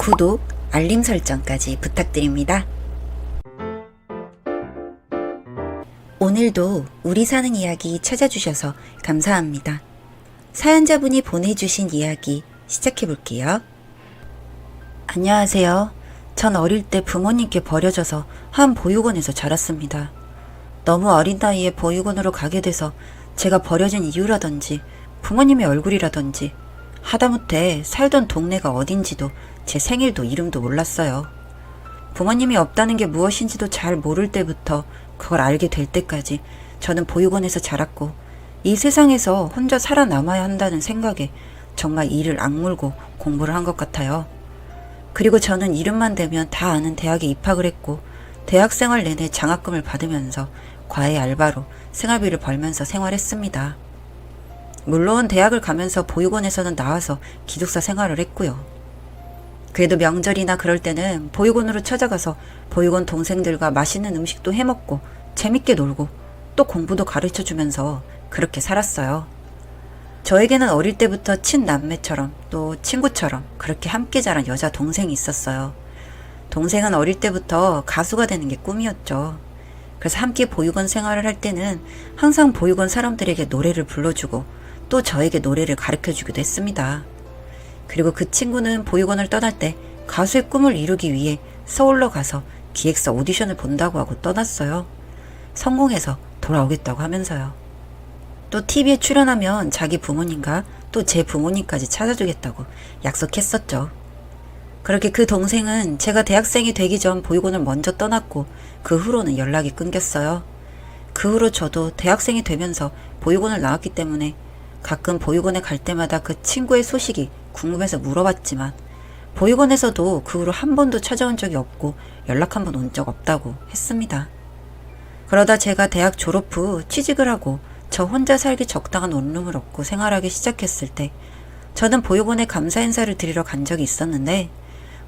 구독, 알림 설정까지 부탁드립니다. 오늘도 우리 사는 이야기 찾아주셔서 감사합니다. 사연자분이 보내주신 이야기 시작해볼게요. 안녕하세요. 전 어릴 때 부모님께 버려져서 한 보육원에서 자랐습니다. 너무 어린 나이에 보육원으로 가게 돼서 제가 버려진 이유라든지 부모님의 얼굴이라든지 하다못해 살던 동네가 어딘지도 제 생일도 이름도 몰랐어요. 부모님이 없다는 게 무엇인지도 잘 모를 때부터 그걸 알게 될 때까지 저는 보육원에서 자랐고 이 세상에서 혼자 살아남아야 한다는 생각에 정말 이를 악물고 공부를 한 것 같아요. 그리고 저는 이름만 대면 다 아는 대학에 입학을 했고 대학생활 내내 장학금을 받으면서 과외 알바로 생활비를 벌면서 생활했습니다. 물론 대학을 가면서 보육원에서는 나와서 기숙사 생활을 했고요. 그래도 명절이나 그럴 때는 보육원으로 찾아가서 보육원 동생들과 맛있는 음식도 해먹고 재밌게 놀고 또 공부도 가르쳐주면서 그렇게 살았어요. 저에게는 어릴 때부터 친남매처럼 또 친구처럼 그렇게 함께 자란 여자 동생이 있었어요. 동생은 어릴 때부터 가수가 되는 게 꿈이었죠. 그래서 함께 보육원 생활을 할 때는 항상 보육원 사람들에게 노래를 불러주고 또 저에게 노래를 가르쳐주기도 했습니다. 그리고 그 친구는 보육원을 떠날 때 가수의 꿈을 이루기 위해 서울로 가서 기획사 오디션을 본다고 하고 떠났어요. 성공해서 돌아오겠다고 하면서요. 또 TV에 출연하면 자기 부모님과 또 제 부모님까지 찾아주겠다고 약속했었죠. 그렇게 그 동생은 제가 대학생이 되기 전 보육원을 먼저 떠났고 그 후로는 연락이 끊겼어요. 그 후로 저도 대학생이 되면서 보육원을 나왔기 때문에 가끔 보육원에 갈 때마다 그 친구의 소식이 궁금해서 물어봤지만 보육원에서도 그 후로 한 번도 찾아온 적이 없고 연락 한 번 온 적 없다고 했습니다. 그러다 제가 대학 졸업 후 취직을 하고 저 혼자 살기 적당한 원룸을 얻고 생활하기 시작했을 때 저는 보육원에 감사 인사를 드리러 간 적이 있었는데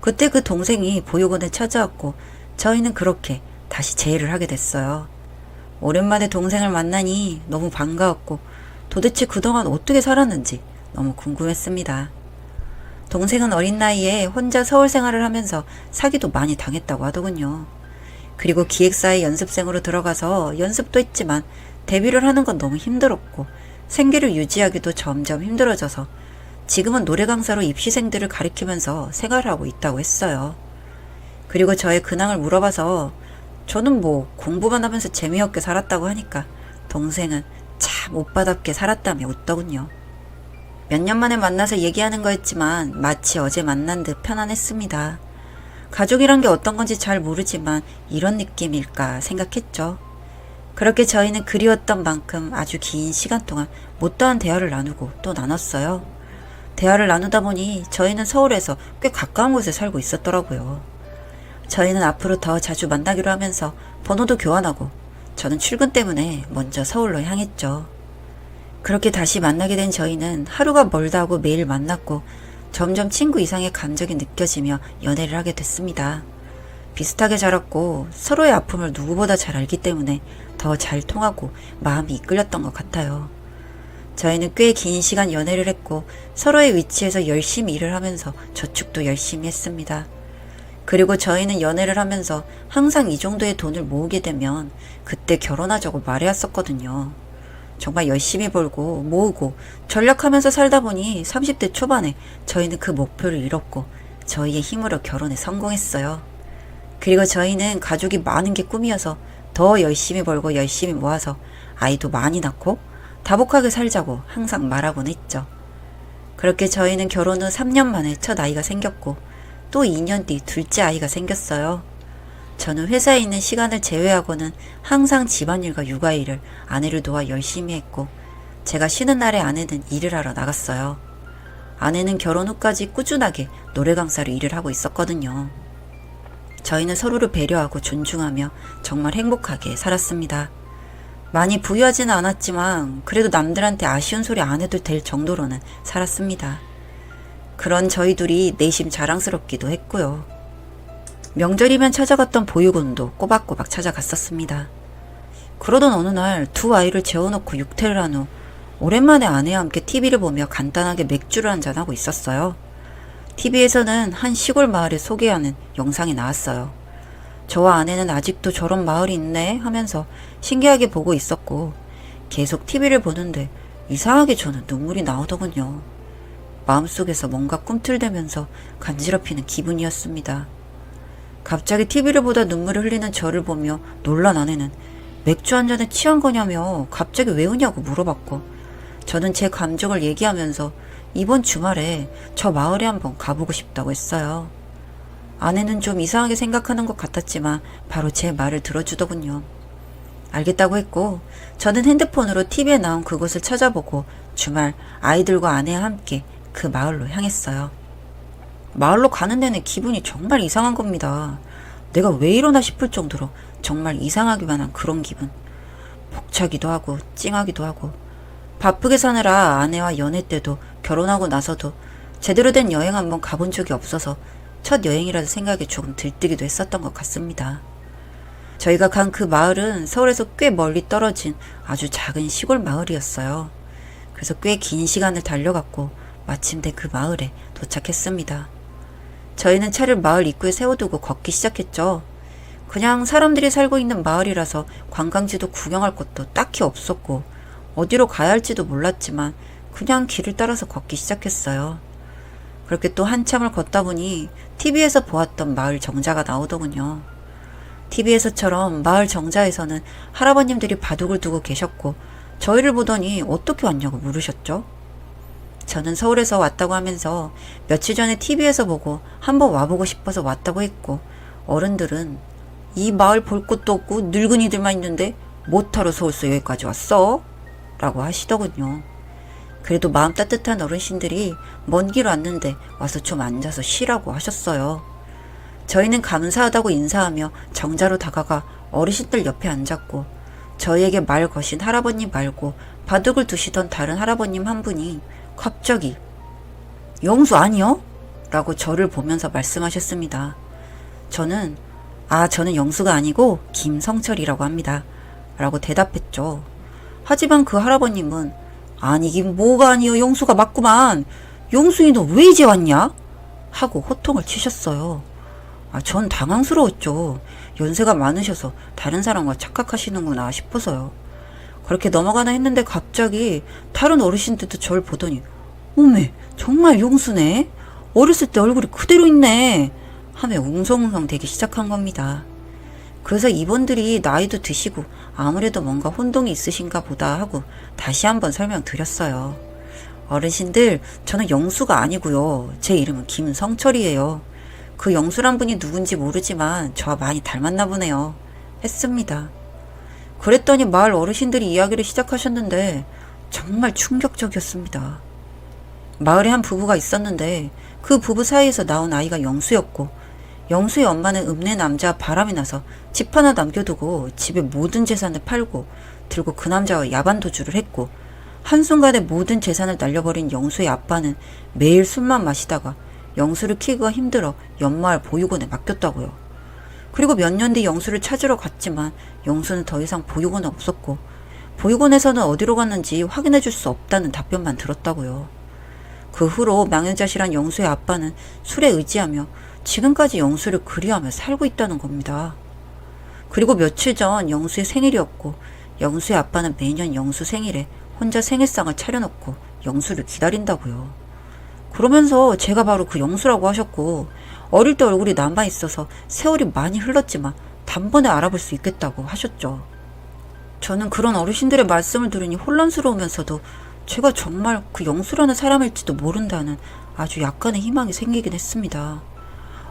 그때 그 동생이 보육원에 찾아왔고 저희는 그렇게 다시 재회를 하게 됐어요. 오랜만에 동생을 만나니 너무 반가웠고 도대체 그동안 어떻게 살았는지 너무 궁금했습니다. 동생은 어린 나이에 혼자 서울 생활을 하면서 사기도 많이 당했다고 하더군요. 그리고 기획사에 연습생으로 들어가서 연습도 했지만 데뷔를 하는 건 너무 힘들었고 생계를 유지하기도 점점 힘들어져서 지금은 노래 강사로 입시생들을 가리키면서 생활을 하고 있다고 했어요. 그리고 저의 근황을 물어봐서 저는 뭐 공부만 하면서 재미없게 살았다고 하니까 동생은 참 오빠답게 살았다며 웃더군요. 몇 년 만에 만나서 얘기하는 거였지만 마치 어제 만난 듯 편안했습니다. 가족이란 게 어떤 건지 잘 모르지만 이런 느낌일까 생각했죠. 그렇게 저희는 그리웠던 만큼 아주 긴 시간 동안 못다한 대화를 나누고 또 나눴어요. 대화를 나누다 보니 저희는 서울에서 꽤 가까운 곳에 살고 있었더라고요. 저희는 앞으로 더 자주 만나기로 하면서 번호도 교환하고 저는 출근 때문에 먼저 서울로 향했죠. 그렇게 다시 만나게 된 저희는 하루가 멀다 하고 매일 만났고 점점 친구 이상의 감정이 느껴지며 연애를 하게 됐습니다. 비슷하게 자랐고 서로의 아픔을 누구보다 잘 알기 때문에 더 잘 통하고 마음이 이끌렸던 것 같아요. 저희는 꽤 긴 시간 연애를 했고 서로의 위치에서 열심히 일을 하면서 저축도 열심히 했습니다. 그리고 저희는 연애를 하면서 항상 이 정도의 돈을 모으게 되면 그때 결혼하자고 말해왔었거든요. 정말 열심히 벌고 모으고 전략하면서 살다 보니 30대 초반에 저희는 그 목표를 이뤘고 저희의 힘으로 결혼에 성공했어요. 그리고 저희는 가족이 많은 게 꿈이어서 더 열심히 벌고 열심히 모아서 아이도 많이 낳고 다복하게 살자고 항상 말하곤 했죠. 그렇게 저희는 결혼 후 3년 만에 첫 아이가 생겼고 또 2년 뒤 둘째 아이가 생겼어요. 저는 회사에 있는 시간을 제외하고는 항상 집안일과 육아일을 아내를 도와 열심히 했고 제가 쉬는 날에 아내는 일을 하러 나갔어요. 아내는 결혼 후까지 꾸준하게 노래 강사로 일을 하고 있었거든요. 저희는 서로를 배려하고 존중하며 정말 행복하게 살았습니다. 많이 부유하지는 않았지만 그래도 남들한테 아쉬운 소리 안 해도 될 정도로는 살았습니다. 그런 저희 둘이 내심 자랑스럽기도 했고요. 명절이면 찾아갔던 보육원도 꼬박꼬박 찾아갔었습니다. 그러던 어느 날 두 아이를 재워놓고 육퇴를 한 후 오랜만에 아내와 함께 TV를 보며 간단하게 맥주를 한잔하고 있었어요. TV에서는 한 시골 마을을 소개하는 영상이 나왔어요. 저와 아내는 아직도 저런 마을이 있네 하면서 신기하게 보고 있었고 계속 TV를 보는데 이상하게 저는 눈물이 나오더군요. 마음속에서 뭔가 꿈틀대면서 간지럽히는 기분이었습니다. 갑자기 TV를 보다 눈물을 흘리는 저를 보며 놀란 아내는 맥주 한 잔에 취한 거냐며 갑자기 왜 우냐고 물어봤고 저는 제 감정을 얘기하면서 이번 주말에 저 마을에 한번 가보고 싶다고 했어요. 아내는 좀 이상하게 생각하는 것 같았지만 바로 제 말을 들어주더군요. 알겠다고 했고 저는 핸드폰으로 TV에 나온 그곳을 찾아보고 주말 아이들과 아내와 함께 그 마을로 향했어요. 마을로 가는 데는 기분이 정말 이상한 겁니다. 내가 왜 이러나 싶을 정도로 정말 이상하기만 한 그런 기분. 벅차기도 하고 찡하기도 하고 바쁘게 사느라 아내와 연애 때도 결혼하고 나서도 제대로 된 여행 한번 가본 적이 없어서 첫 여행이라는 생각이 조금 들뜨기도 했었던 것 같습니다. 저희가 간 그 마을은 서울에서 꽤 멀리 떨어진 아주 작은 시골 마을이었어요. 그래서 꽤 긴 시간을 달려갔고 마침내 그 마을에 도착했습니다. 저희는 차를 마을 입구에 세워두고 걷기 시작했죠. 그냥 사람들이 살고 있는 마을이라서 관광지도 구경할 것도 딱히 없었고 어디로 가야 할지도 몰랐지만 그냥 길을 따라서 걷기 시작했어요. 그렇게 또 한참을 걷다 보니 TV에서 보았던 마을 정자가 나오더군요. TV에서처럼 마을 정자에서는 할아버님들이 바둑을 두고 계셨고 저희를 보더니 어떻게 왔냐고 물으셨죠. 저는 서울에서 왔다고 하면서 며칠 전에 TV에서 보고 한번 와보고 싶어서 왔다고 했고 어른들은 이 마을 볼 것도 없고 늙은이들만 있는데 뭐하러 서울서 여기까지 왔어? 라고 하시더군요. 그래도 마음 따뜻한 어르신들이 먼 길 왔는데 와서 좀 앉아서 쉬라고 하셨어요. 저희는 감사하다고 인사하며 정자로 다가가 어르신들 옆에 앉았고 저희에게 말 거신 할아버님 말고 바둑을 두시던 다른 할아버님 한 분이 갑자기 영수 아니요? 라고 저를 보면서 말씀하셨습니다. 저는 영수가 아니고 김성철이라고 합니다. 라고 대답했죠. 하지만 그 할아버님은 아니긴 뭐가 아니요 영수가 맞구만. 영수이 너 왜 이제 왔냐? 하고 호통을 치셨어요. 전 당황스러웠죠. 연세가 많으셔서 다른 사람과 착각하시는구나 싶어서요. 그렇게 넘어가나 했는데 갑자기 다른 어르신들도 저를 보더니 어메 정말 용수네. 어렸을 때 얼굴이 그대로 있네. 하며 웅성웅성 대기 시작한 겁니다. 그래서 이분들이 나이도 드시고 아무래도 뭔가 혼동이 있으신가 보다 하고 다시 한번 설명드렸어요. 어르신들 저는 영수가 아니고요. 제 이름은 김성철이에요. 그 영수란 분이 누군지 모르지만 저와 많이 닮았나 보네요. 했습니다. 그랬더니 마을 어르신들이 이야기를 시작하셨는데 정말 충격적이었습니다. 마을에 한 부부가 있었는데 그 부부 사이에서 나온 아이가 영수였고 영수의 엄마는 읍내 남자와 바람이 나서 집 하나 남겨두고 집의 모든 재산을 팔고 들고 그 남자와 야반 도주를 했고 한순간에 모든 재산을 날려버린 영수의 아빠는 매일 술만 마시다가 영수를 키우기가 힘들어 옆마을 보육원에 맡겼다고요. 그리고 몇 년 뒤 영수를 찾으러 갔지만 영수는 더 이상 보육원에 없었고 보육원에서는 어디로 갔는지 확인해 줄 수 없다는 답변만 들었다고요. 그 후로 망연자실한 영수의 아빠는 술에 의지하며 지금까지 영수를 그리워하며 살고 있다는 겁니다. 그리고 며칠 전 영수의 생일이었고 영수의 아빠는 매년 영수 생일에 혼자 생일상을 차려놓고 영수를 기다린다고요. 그러면서 제가 바로 그 영수라고 하셨고 어릴 때 얼굴이 남아있어서 세월이 많이 흘렀지만 단번에 알아볼 수 있겠다고 하셨죠. 저는 그런 어르신들의 말씀을 들으니 혼란스러우면서도 제가 정말 그 영수라는 사람일지도 모른다는 아주 약간의 희망이 생기긴 했습니다.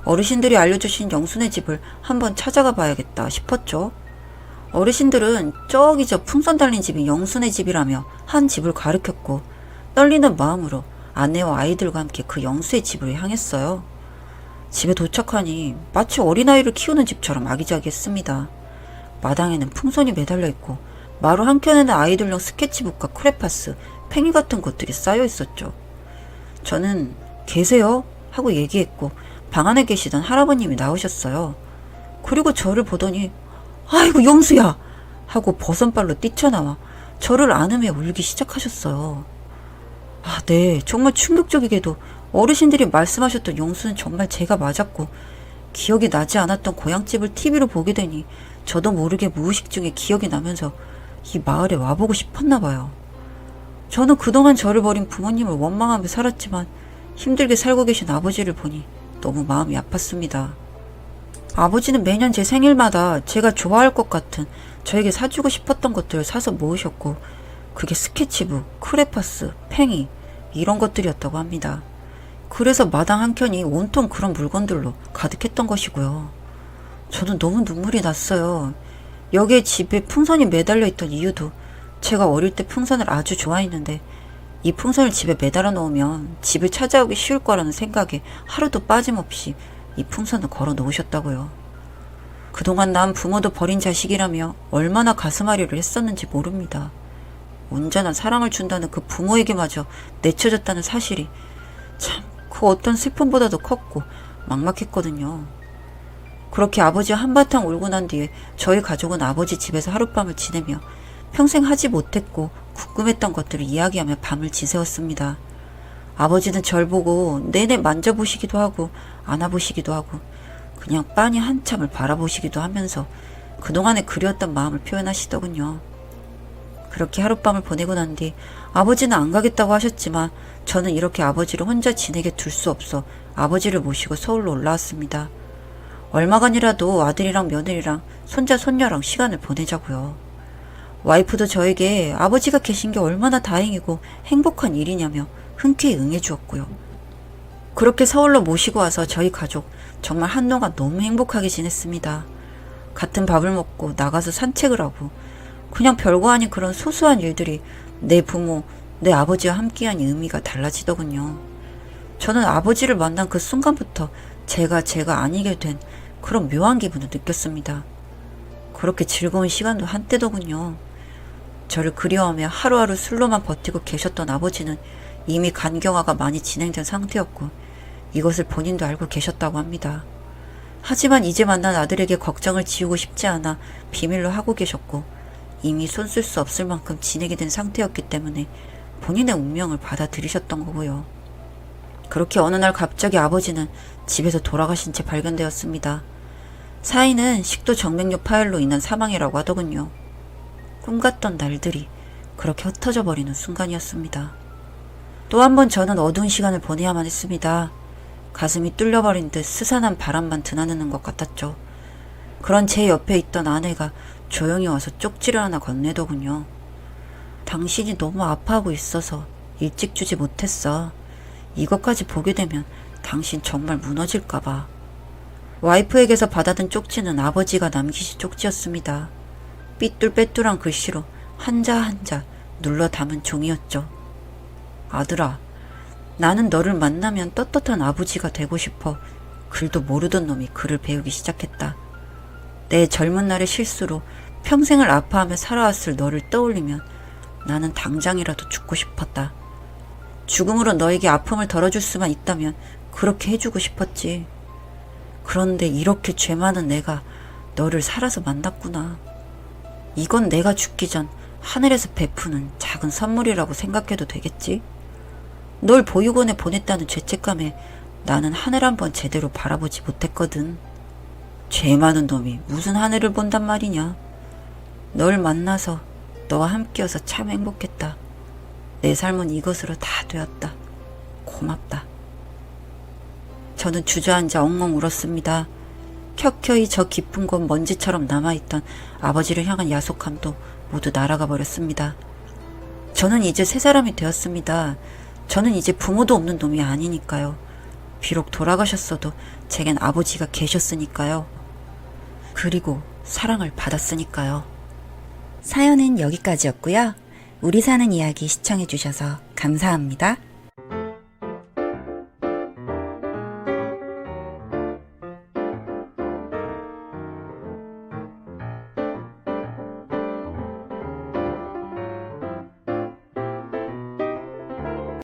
어르신들이 알려주신 영수네 집을 한번 찾아가 봐야겠다 싶었죠. 어르신들은 저기 저 풍선 달린 집이 영수네 집이라며 한 집을 가리켰고 떨리는 마음으로 아내와 아이들과 함께 그 영수의 집을 향했어요. 집에 도착하니 마치 어린아이를 키우는 집처럼 아기자기했습니다. 마당에는 풍선이 매달려 있고 마루 한켠에는 아이들용 스케치북과 크레파스, 팽이 같은 것들이 쌓여 있었죠. 저는 계세요? 하고 얘기했고 방 안에 계시던 할아버님이 나오셨어요. 그리고 저를 보더니 아이고 영수야! 하고 버선발로 뛰쳐나와 저를 안으며 울기 시작하셨어요. 네, 정말 충격적이게도 어르신들이 말씀하셨던 용수는 정말 제가 맞았고 기억이 나지 않았던 고향집을 TV로 보게 되니 저도 모르게 무의식 중에 기억이 나면서 이 마을에 와보고 싶었나 봐요. 저는 그동안 저를 버린 부모님을 원망하며 살았지만 힘들게 살고 계신 아버지를 보니 너무 마음이 아팠습니다. 아버지는 매년 제 생일마다 제가 좋아할 것 같은 저에게 사주고 싶었던 것들을 사서 모으셨고 그게 스케치북, 크레파스, 팽이 이런 것들이었다고 합니다. 그래서 마당 한켠이 온통 그런 물건들로 가득했던 것이고요. 저는 너무 눈물이 났어요. 여기에 집에 풍선이 매달려 있던 이유도 제가 어릴 때 풍선을 아주 좋아했는데 이 풍선을 집에 매달아 놓으면 집을 찾아오기 쉬울 거라는 생각에 하루도 빠짐없이 이 풍선을 걸어 놓으셨다고요. 그동안 난 부모도 버린 자식이라며 얼마나 가슴앓이를 했었는지 모릅니다. 온전한 사랑을 준다는 그 부모에게마저 내쳐졌다는 사실이 참 그 어떤 슬픔보다도 컸고 막막했거든요. 그렇게 아버지와 한바탕 울고 난 뒤에 저희 가족은 아버지 집에서 하룻밤을 지내며 평생 하지 못했고 궁금했던 것들을 이야기하며 밤을 지새웠습니다. 아버지는 절 보고 내내 만져보시기도 하고 안아보시기도 하고 그냥 빤히 한참을 바라보시기도 하면서 그동안에 그리웠던 마음을 표현하시더군요. 그렇게 하룻밤을 보내고 난 뒤 아버지는 안 가겠다고 하셨지만 저는 이렇게 아버지를 혼자 지내게 둘 수 없어 아버지를 모시고 서울로 올라왔습니다. 얼마간이라도 아들이랑 며느리랑 손자 손녀랑 시간을 보내자고요. 와이프도 저에게 아버지가 계신 게 얼마나 다행이고 행복한 일이냐며 흔쾌히 응해주었고요. 그렇게 서울로 모시고 와서 저희 가족 정말 한동안 너무 행복하게 지냈습니다. 같은 밥을 먹고 나가서 산책을 하고 그냥 별거 아닌 그런 소소한 일들이 내 부모, 내 아버지와 함께한 의미가 달라지더군요. 저는 아버지를 만난 그 순간부터 제가 아니게 된 그런 묘한 기분을 느꼈습니다. 그렇게 즐거운 시간도 한때더군요. 저를 그리워하며 하루하루 술로만 버티고 계셨던 아버지는 이미 간경화가 많이 진행된 상태였고 이것을 본인도 알고 계셨다고 합니다. 하지만 이제 만난 아들에게 걱정을 지우고 싶지 않아 비밀로 하고 계셨고 이미 손 쓸 수 없을 만큼 진행이 된 상태였기 때문에 본인의 운명을 받아들이셨던 거고요. 그렇게 어느 날 갑자기 아버지는 집에서 돌아가신 채 발견되었습니다. 사인은 식도 정맥류 파열로 인한 사망이라고 하더군요. 꿈같던 날들이 그렇게 흩어져 버리는 순간이었습니다. 또 한 번 저는 어두운 시간을 보내야만 했습니다. 가슴이 뚫려버린 듯 스산한 바람만 드나드는 것 같았죠. 그런 제 옆에 있던 아내가 조용히 와서 쪽지를 하나 건네더군요. 당신이 너무 아파하고 있어서 일찍 주지 못했어. 이것까지 보게 되면 당신 정말 무너질까봐. 와이프에게서 받아든 쪽지는 아버지가 남기신 쪽지였습니다. 삐뚤빼뚤한 글씨로 한자 한자 눌러 담은 종이였죠. 아들아, 나는 너를 만나면 떳떳한 아버지가 되고 싶어. 글도 모르던 놈이 글을 배우기 시작했다. 내 젊은 날의 실수로 평생을 아파하며 살아왔을 너를 떠올리면 나는 당장이라도 죽고 싶었다. 죽음으로 너에게 아픔을 덜어줄 수만 있다면 그렇게 해주고 싶었지. 그런데 이렇게 죄 많은 내가 너를 살아서 만났구나. 이건 내가 죽기 전 하늘에서 베푸는 작은 선물이라고 생각해도 되겠지? 널 보육원에 보냈다는 죄책감에 나는 하늘 한번 제대로 바라보지 못했거든. 죄 많은 놈이 무슨 하늘을 본단 말이냐. 널 만나서 너와 함께여서 참 행복했다. 내 삶은 이것으로 다 되었다. 고맙다. 저는 주저앉아 엉엉 울었습니다. 켜켜이 저 깊은 곳 먼지처럼 남아있던 아버지를 향한 야속함도 모두 날아가 버렸습니다. 저는 이제 새 사람이 되었습니다. 저는 이제 부모도 없는 놈이 아니니까요. 비록 돌아가셨어도 제겐 아버지가 계셨으니까요. 그리고 사랑을 받았으니까요. 사연은 여기까지였고요. 우리 사는 이야기 시청해주셔서 감사합니다.